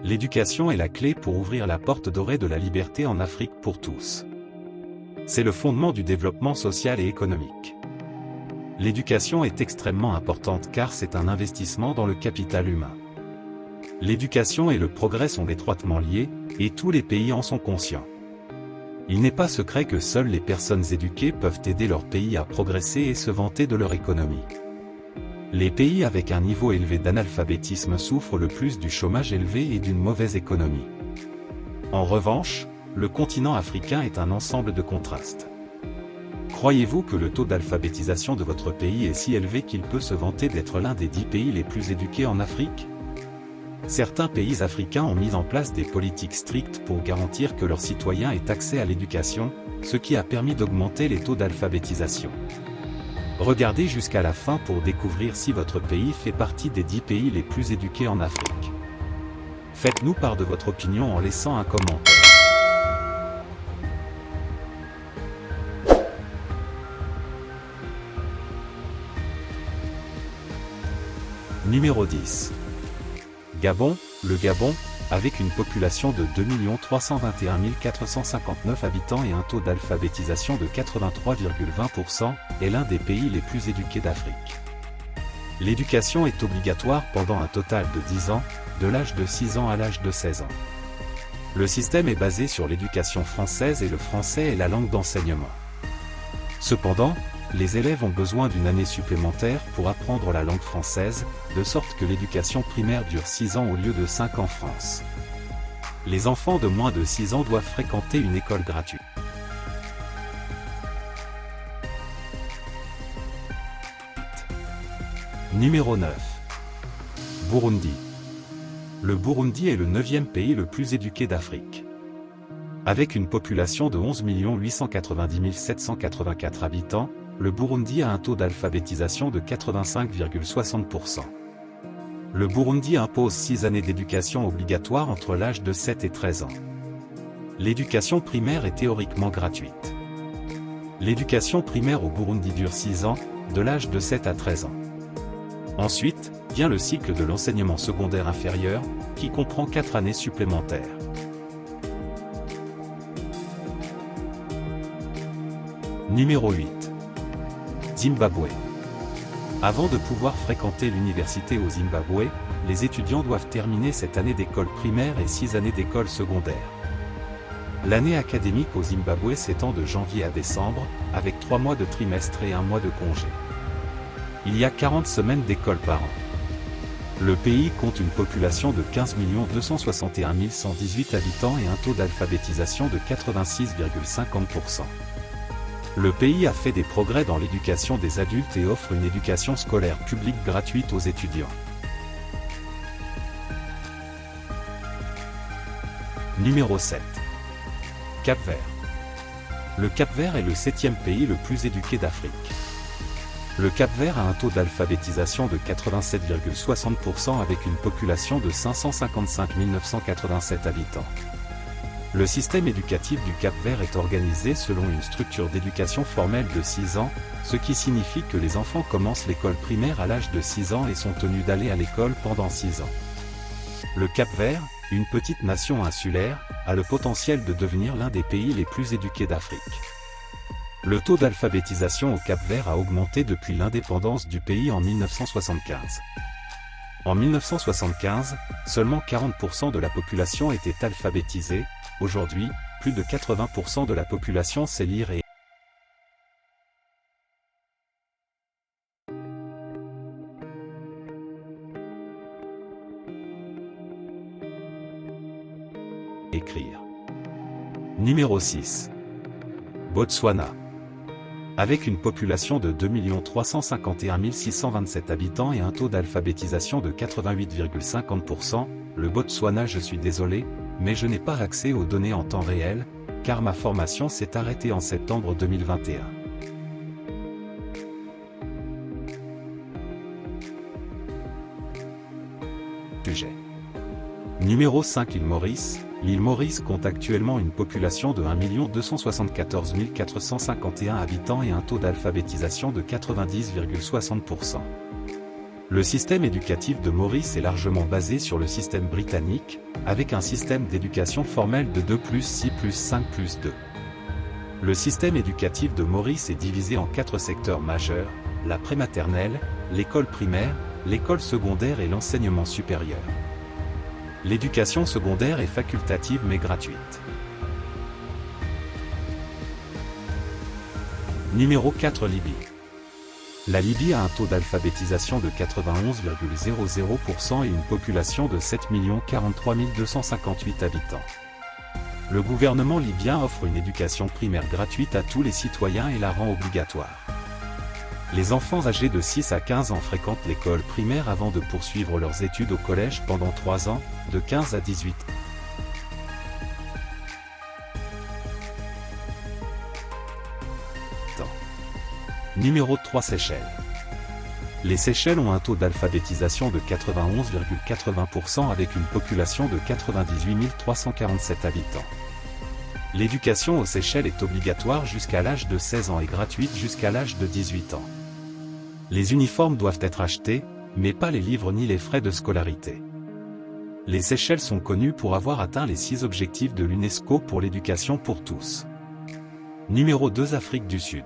L'éducation est la clé pour ouvrir la porte dorée de la liberté en Afrique pour tous. C'est le fondement du développement social et économique. L'éducation est extrêmement importante car c'est un investissement dans le capital humain. L'éducation et le progrès sont étroitement liés, et tous les pays en sont conscients. Il n'est pas secret que seules les personnes éduquées peuvent aider leur pays à progresser et se vanter de leur économie. Les pays avec un niveau élevé d'analphabétisme souffrent le plus du chômage élevé et d'une mauvaise économie. En revanche, le continent africain est un ensemble de contrastes. Croyez-vous que le taux d'alphabétisation de votre pays est si élevé qu'il peut se vanter d'être l'un des 10 pays les plus éduqués en Afrique? Certains pays africains ont mis en place des politiques strictes pour garantir que leurs citoyens aient accès à l'éducation, ce qui a permis d'augmenter les taux d'alphabétisation. Regardez jusqu'à la fin pour découvrir si votre pays fait partie des 10 pays les plus éduqués en Afrique. Faites-nous part de votre opinion en laissant un commentaire. Numéro 10. Gabon. Le Gabon, avec une population de 2 321 459 habitants et un taux d'alphabétisation de 83,20%, est l'un des pays les plus éduqués d'Afrique. L'éducation est obligatoire pendant un total de 10 ans, de l'âge de 6 ans à l'âge de 16 ans. Le système est basé sur l'éducation française et le français est la langue d'enseignement. Cependant, les élèves ont besoin d'une année supplémentaire pour apprendre la langue française, de sorte que l'éducation primaire dure 6 ans au lieu de 5 en France. Les enfants de moins de 6 ans doivent fréquenter une école gratuite. Numéro 9. Burundi. Le Burundi est le 9e pays le plus éduqué d'Afrique. Avec une population de 11 890 784 habitants, le Burundi a un taux d'alphabétisation de 85,60%. Le Burundi impose 6 années d'éducation obligatoire entre l'âge de 7 et 13 ans. L'éducation primaire est théoriquement gratuite. L'éducation primaire au Burundi dure 6 ans, de l'âge de 7 à 13 ans. Ensuite, vient le cycle de l'enseignement secondaire inférieur, qui comprend 4 années supplémentaires. Numéro 8. Zimbabwe. Avant de pouvoir fréquenter l'université au Zimbabwe, les étudiants doivent terminer cette année d'école primaire et 6 années d'école secondaire. L'année académique au Zimbabwe s'étend de janvier à décembre, avec 3 mois de trimestre et 1 mois de congé. Il y a 40 semaines d'école par an. Le pays compte une population de 15 261 118 habitants et un taux d'alphabétisation de 86,50%. Le pays a fait des progrès dans l'éducation des adultes et offre une éducation scolaire publique gratuite aux étudiants. Numéro 7. Cap-Vert. Le Cap-Vert est le 7e pays le plus éduqué d'Afrique. Le Cap-Vert a un taux d'alphabétisation de 87,60% avec une population de 555 987 habitants. Le système éducatif du Cap-Vert est organisé selon une structure d'éducation formelle de 6 ans, ce qui signifie que les enfants commencent l'école primaire à l'âge de 6 ans et sont tenus d'aller à l'école pendant 6 ans. Le Cap-Vert, une petite nation insulaire, a le potentiel de devenir l'un des pays les plus éduqués d'Afrique. Le taux d'alphabétisation au Cap-Vert a augmenté depuis l'indépendance du pays en 1975. En 1975, seulement 40% de la population était alphabétisée. Aujourd'hui, plus de 80% de la population sait lire et écrire. Numéro 6. Botswana. Avec une population de 2 351 627 habitants et un taux d'alphabétisation de 88,50%, le Botswana, je suis désolé, mais je n'ai pas accès aux données en temps réel, car ma formation s'est arrêtée en septembre 2021. Sujet. Numéro 5. L'île Maurice. L'île Maurice compte actuellement une population de 1 274 451 habitants et un taux d'alphabétisation de 90,60%. Le système éducatif de Maurice est largement basé sur le système britannique, avec un système d'éducation formelle de 2+6+5+2. Le système éducatif de Maurice est divisé en 4 secteurs majeurs, la prématernelle, l'école primaire, l'école secondaire et l'enseignement supérieur. L'éducation secondaire est facultative mais gratuite. Numéro 4 Libye. La Libye a un taux d'alphabétisation de 91,00% et une population de 7 043 258 habitants. Le gouvernement libyen offre une éducation primaire gratuite à tous les citoyens et la rend obligatoire. Les enfants âgés de 6 à 15 ans fréquentent l'école primaire avant de poursuivre leurs études au collège pendant 3 ans, de 15 à 18 ans. Numéro 3 Seychelles. Les Seychelles ont un taux d'alphabétisation de 91,80% avec une population de 98 347 habitants. L'éducation aux Seychelles est obligatoire jusqu'à l'âge de 16 ans et gratuite jusqu'à l'âge de 18 ans. Les uniformes doivent être achetés, mais pas les livres ni les frais de scolarité. Les Seychelles sont connues pour avoir atteint les 6 objectifs de l'UNESCO pour l'éducation pour tous. Numéro 2 Afrique du Sud.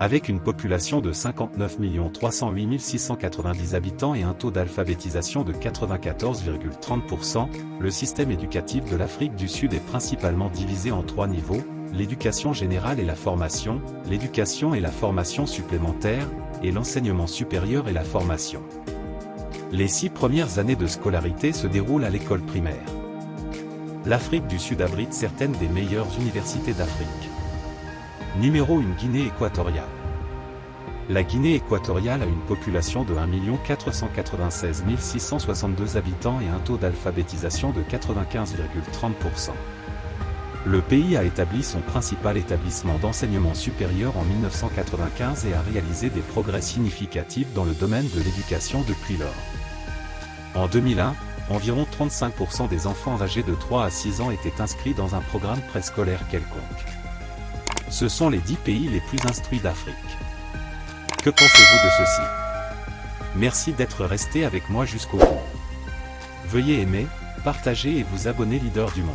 Avec une population de 59 308 690 habitants et un taux d'alphabétisation de 94,30%, le système éducatif de l'Afrique du Sud est principalement divisé en 3 niveaux, l'éducation générale et la formation, l'éducation et la formation supplémentaire, et l'enseignement supérieur et la formation. Les 6 premières années de scolarité se déroulent à l'école primaire. L'Afrique du Sud abrite certaines des meilleures universités d'Afrique. Numéro 1 Guinée équatoriale. La Guinée équatoriale a une population de 1 496 662 habitants et un taux d'alphabétisation de 95,30%. Le pays a établi son principal établissement d'enseignement supérieur en 1995 et a réalisé des progrès significatifs dans le domaine de l'éducation depuis lors. En 2001, environ 35% des enfants âgés de 3 à 6 ans étaient inscrits dans un programme préscolaire quelconque. Ce sont les 10 pays les plus instruits d'Afrique. Que pensez-vous de ceci? Merci d'être resté avec moi jusqu'au bout. Veuillez aimer, partager et vous abonner Leader du Monde.